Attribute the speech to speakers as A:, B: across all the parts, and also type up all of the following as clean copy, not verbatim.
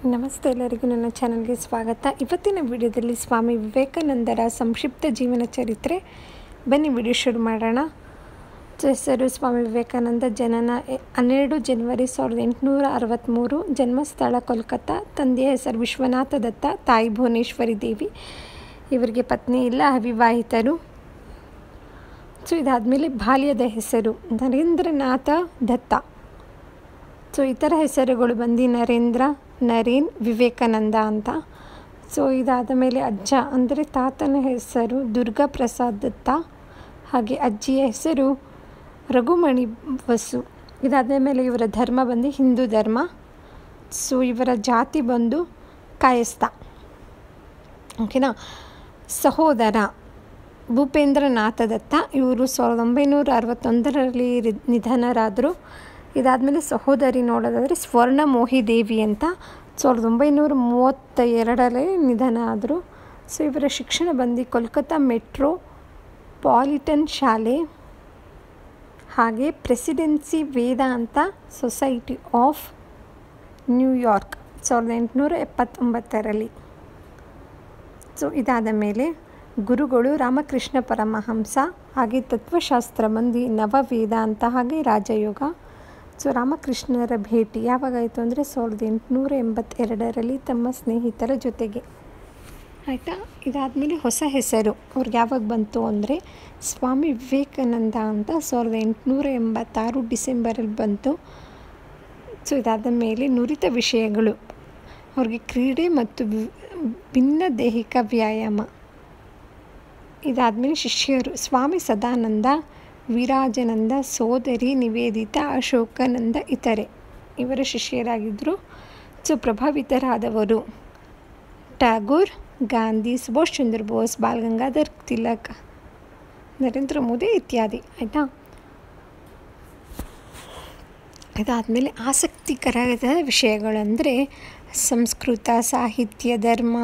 A: ನಮಸ್ತೆ, ಎಲ್ಲರಿಗೂ ನನ್ನ ಚಾನಲ್ಗೆ ಸ್ವಾಗತ. ಇವತ್ತಿನ ವಿಡಿಯೋದಲ್ಲಿ ಸ್ವಾಮಿ ವಿವೇಕಾನಂದರ ಸಂಕ್ಷಿಪ್ತ ಜೀವನ ಚರಿತ್ರೆ. ಬನ್ನಿ ವಿಡಿಯೋ ಶುರು ಮಾಡೋಣ. ಹೆಸರು ಸ್ವಾಮಿ ವಿವೇಕಾನಂದ. ಜನನ 12 ಜನವರಿ 1863. ಜನ್ಮಸ್ಥಳ ಕೋಲ್ಕತ್ತಾ. ತಂದೆಯ ಹೆಸರು ವಿಶ್ವನಾಥ ದತ್ತ, ತಾಯಿ ಭುವನೇಶ್ವರಿ ದೇವಿ. ಇವರಿಗೆ ಪತ್ನಿ ಇಲ್ಲ, ಅವಿವಾಹಿತರು. ಇದಾದಮೇಲೆ ಬಾಲ್ಯದ ಹೆಸರು ನರೇಂದ್ರನಾಥ ದತ್ತ. ಇತರ ಹೆಸರುಗಳು ಬಂದು ನರೇಂದ್ರ, ನರೇನ್, ವಿವೇಕಾನಂದ ಅಂತ. ಇದಾದ ಮೇಲೆ ಅಜ್ಜ ಅಂದರೆ ತಾತನ ಹೆಸರು ದುರ್ಗಾ ಪ್ರಸಾದ್ ದತ್ತ. ಹಾಗೆ ಅಜ್ಜಿಯ ಹೆಸರು ರಘುಮಣಿ ವಸು. ಇದಾದ ಮೇಲೆ ಇವರ ಧರ್ಮ ಬಂದು ಹಿಂದೂ ಧರ್ಮ. ಇವರ ಜಾತಿ ಬಂದು ಕಾಯಸ್ಥ. ಓಕೆನಾ. ಸಹೋದರ ಭೂಪೇಂದ್ರನಾಥ ದತ್ತ. ಇವರು 1961ರಲ್ಲಿ ನಿಧನರಾದರು. ಇದಾದಮೇಲೆ ಸಹೋದರಿ ನೋಡೋದಾದರೆ ಸ್ವರ್ಣಮೋಹಿ ದೇವಿ ಅಂತ 1932ರಲ್ಲಿ ನಿಧನ ಆದರು. ಇವರ ಶಿಕ್ಷಣ ಬಂದು ಕೋಲ್ಕತ್ತಾ ಮೆಟ್ರೋಪಾಲಿಟನ್ ಶಾಲೆ, ಹಾಗೆ presidency Vedanta society of New York 1879ರಲ್ಲಿ. ಇದಾದ ಮೇಲೆ ಗುರುಗಳು ರಾಮಕೃಷ್ಣ ಪರಮಹಂಸ, ಹಾಗೆ ತತ್ವಶಾಸ್ತ್ರ ಬಂದು ನವವೇದಾಂತ, ಹಾಗೆ ರಾಜಯೋಗ. ರಾಮಕೃಷ್ಣರ ಭೇಟಿ ಯಾವಾಗಾಯಿತು ಅಂದರೆ 1882ರಲ್ಲಿ ತಮ್ಮ ಸ್ನೇಹಿತರ ಜೊತೆಗೆ. ಆಯಿತಾ. ಇದಾದಮೇಲೆ ಹೊಸ ಹೆಸರು ಅವ್ರಿಗೆ ಯಾವಾಗ ಬಂತು ಅಂದರೆ ಸ್ವಾಮಿ ವಿವೇಕಾನಂದ ಅಂತ 1886 ಡಿಸೆಂಬರಲ್ಲಿ ಬಂತು. ಇದಾದ ಮೇಲೆ ನುರಿತ ವಿಷಯಗಳು ಅವ್ರಿಗೆ ಕ್ರೀಡೆ ಮತ್ತು ಭಿನ್ನ ದೈಹಿಕ ವ್ಯಾಯಾಮ. ಇದಾದಮೇಲೆ ಶಿಷ್ಯರು ಸ್ವಾಮಿ ಸದಾನಂದ, ವಿರಾಜಾನಂದ, ಸೋದರಿ ನಿವೇದಿತಾ, ಅಶೋಕಾನಂದ ಇತರೆ ಇವರ ಶಿಷ್ಯರಾಗಿದ್ದರು. ಪ್ರಭಾವಿತರಾದವರು ಟ್ಯಾಗೋರ್, ಗಾಂಧಿ, ಸುಭಾಷ್ ಚಂದ್ರ ಬೋಸ್, ಬಾಲ್ ಗಂಗಾಧರ್ ತಿಲಕ್, ನರೇಂದ್ರ ಮೋದಿ ಇತ್ಯಾದಿ. ಆಯಿತಾ. ಇದಾದಮೇಲೆ ಆಸಕ್ತಿಕರದ ವಿಷಯಗಳಂದರೆ ಸಂಸ್ಕೃತ, ಸಾಹಿತ್ಯ, ಧರ್ಮ,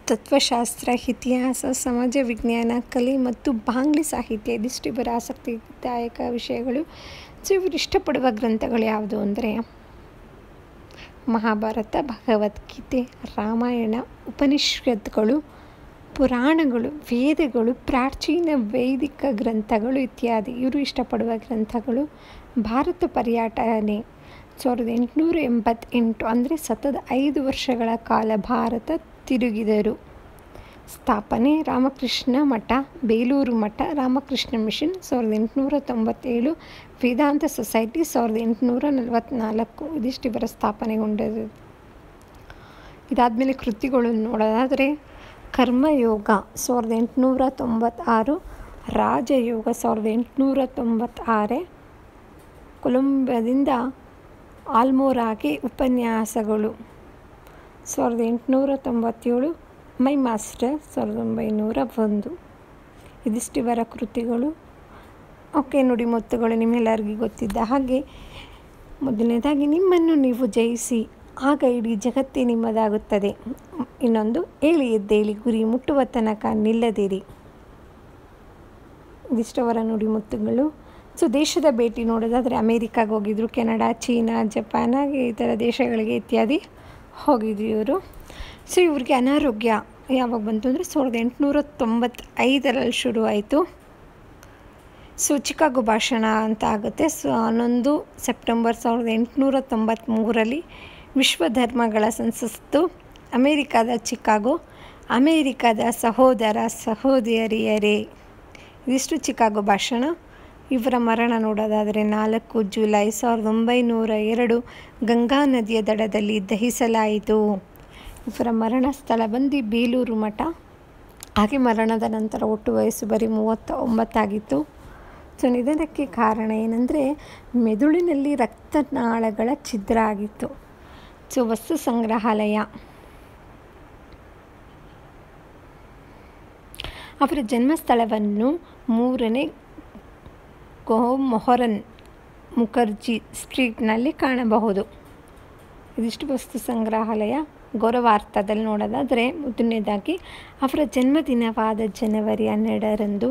A: ತತ್ವಶಾಸ್ತ್ರ, ಇತಿಹಾಸ, ಸಮಾಜ ವಿಜ್ಞಾನ, ಕಲೆ ಮತ್ತು ಬಾಂಗ್ಲಿ ಸಾಹಿತ್ಯ. ಇದಿಷ್ಟು ಇವರ ಆಸಕ್ತಿದಾಯಕ ವಿಷಯಗಳು. ಇವರು ಇಷ್ಟಪಡುವ ಗ್ರಂಥಗಳು ಯಾವುದು ಅಂದರೆ ಮಹಾಭಾರತ, ಭಗವದ್ಗೀತೆ, ರಾಮಾಯಣ, ಉಪನಿಷತ್ತುಗಳು, ಪುರಾಣಗಳು, ವೇದಗಳು, ಪ್ರಾಚೀನ ವೈದಿಕ ಗ್ರಂಥಗಳು ಇತ್ಯಾದಿ ಇವರು ಇಷ್ಟಪಡುವ ಗ್ರಂಥಗಳು. ಭಾರತ ಪರ್ಯಟನೆ 1888 ಅಂದರೆ ಸತತ 5 ವರ್ಷಗಳ ಕಾಲ ಭಾರತ ತಿರುಗಿದರು. ಸ್ಥಾಪನೆ ರಾಮಕೃಷ್ಣ ಮಠ, ಬೇಲೂರು ಮಠ, ರಾಮಕೃಷ್ಣ ಮಿಷನ್ 1897, ವೇದಾಂತ ಸೊಸೈಟಿ 1844. ಇದಿಷ್ಟು ಇವರ ಸ್ಥಾಪನೆಗೊಂಡದ್ದು. ಇದಾದಮೇಲೆ ಕೃತಿಗಳು ನೋಡೋದಾದರೆ ಕರ್ಮಯೋಗ 1896, ರಾಜಯೋಗ 1896, ಕೊಲಂಬೋದಿಂದ ಆಲ್ಮೋರಾಗೆ ಉಪನ್ಯಾಸಗಳು 1897, ಮೈ ಮಾಸ್ಟರ್ 1901. ಇದಿಷ್ಟು ಇವರ ಕೃತಿಗಳು. ಓಕೆ. ನುಡಿಮುತ್ತುಗಳು ನಿಮ್ಮೆಲ್ಲರಿಗೂ ಗೊತ್ತಿದ್ದ ಹಾಗೆ ಮೊದಲನೇದಾಗಿ ನಿಮ್ಮನ್ನು ನೀವು ಜಯಿಸಿ, ಆಗ ಇಡೀ ಜಗತ್ತೇ ನಿಮ್ಮದಾಗುತ್ತದೆ. ಇನ್ನೊಂದು ಏಳಿ ಎದ್ದೇಳಿ, ಗುರಿ ಮುಟ್ಟುವ ತನಕ ನಿಲ್ಲದಿರಿ. ಇದಿಷ್ಟು ಅವರ ನುಡಿಮುತ್ತುಗಳು. ದೇಶದ ಭೇಟಿ ನೋಡೋದಾದರೆ ಅಮೇರಿಕಾಗೆ ಹೋಗಿದ್ರು, ಕೆನಡಾ, ಚೀನಾ, ಜಪಾನ್, ಹಾಗೆ ಇತರ ದೇಶಗಳಿಗೆ ಇತ್ಯಾದಿ ಹೋಗಿದ್ರು ಇವರು. ಇವ್ರಿಗೆ ಅನಾರೋಗ್ಯ ಯಾವಾಗ ಬಂತು ಅಂದರೆ 1895ರಲ್ಲಿ ಶುರುವಾಯಿತು. ಚಿಕಾಗೋ ಭಾಷಣ ಅಂತ ಆಗುತ್ತೆ. 11 ಸೆಪ್ಟೆಂಬರ್ 1893ರಲ್ಲಿ ವಿಶ್ವ ಧರ್ಮಗಳ ಸಂಸತ್ತು, ಅಮೇರಿಕಾದ ಚಿಕಾಗೋ. ಅಮೇರಿಕಾದ ಸಹೋದರ ಸಹೋದರಿಯರೇ, ಇದಿಷ್ಟು ಚಿಕಾಗೋ ಭಾಷಣ. ಇವರ ಮರಣ ನೋಡೋದಾದರೆ 4 ಜುಲೈ 1902 ಗಂಗಾ ನದಿಯ ದಡದಲ್ಲಿ ದಹಿಸಲಾಯಿತು. ಇವರ ಮರಣ ಸ್ಥಳ ಬಂದು ಬೇಲೂರು ಮಠ. ಹಾಗೆ ಮರಣದ ನಂತರ ಒಟ್ಟು ವಯಸ್ಸು ಬರೀ 39 ಆಗಿತ್ತು. ನಿಧನಕ್ಕೆ ಕಾರಣ ಏನಂದರೆ ಮೆದುಳಿನಲ್ಲಿ ರಕ್ತನಾಳಗಳ ಛಿದ್ರ ಆಗಿತ್ತು. ವಸ್ತು ಸಂಗ್ರಹಾಲಯ ಅವರ ಜನ್ಮಸ್ಥಳವನ್ನು 3ನೇ ಮೊಹರನ್ ಮುಖರ್ಜಿ ಸ್ಟ್ರೀಟ್ನಲ್ಲಿ ಕಾಣಬಹುದು. ಇದಿಷ್ಟು ವಸ್ತು ಸಂಗ್ರಹಾಲಯ. ಗೌರವಾರ್ಥದಲ್ಲಿ ನೋಡೋದಾದರೆ ಮೊದಲನೇದಾಗಿ ಅವರ ಜನ್ಮದಿನವಾದ ಜನವರಿ 12ರಂದು,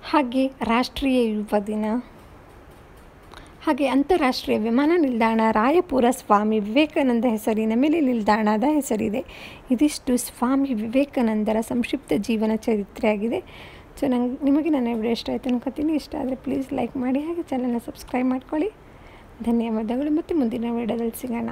A: ಹಾಗೆ ರಾಷ್ಟ್ರೀಯ ಯುವ ದಿನ, ಹಾಗೆ ಅಂತಾರಾಷ್ಟ್ರೀಯ ವಿಮಾನ ನಿಲ್ದಾಣ ರಾಯಪುರ ಸ್ವಾಮಿ ವಿವೇಕಾನಂದ ಹೆಸರಿನ ಮೇಲೆ ನಿಲ್ದಾಣದ ಹೆಸರಿದೆ. ಇದಿಷ್ಟು ಸ್ವಾಮಿ ವಿವೇಕಾನಂದರ ಸಂಕ್ಷಿಪ್ತ ಜೀವನ ಚರಿತ್ರೆಯಾಗಿದೆ. ಸೊ ನಿಮಗೆ ನನ್ನ ವಿಡಿಯೋ ಇಷ್ಟ ಆಯಿತು ಅನ್ಕೋತೀನಿ. ಇಷ್ಟ ಆದರೆ ಪ್ಲೀಸ್ ಲೈಕ್ ಮಾಡಿ, ಹಾಗೆ ಚಾನಲ್ನ ಸಬ್ಸ್ಕ್ರೈಬ್ ಮಾಡ್ಕೊಳ್ಳಿ. ಧನ್ಯವಾದಗಳು. ಮತ್ತು ಮುಂದಿನ ವಿಡಿಯೋದಲ್ಲಿ ಸಿಗೋಣ.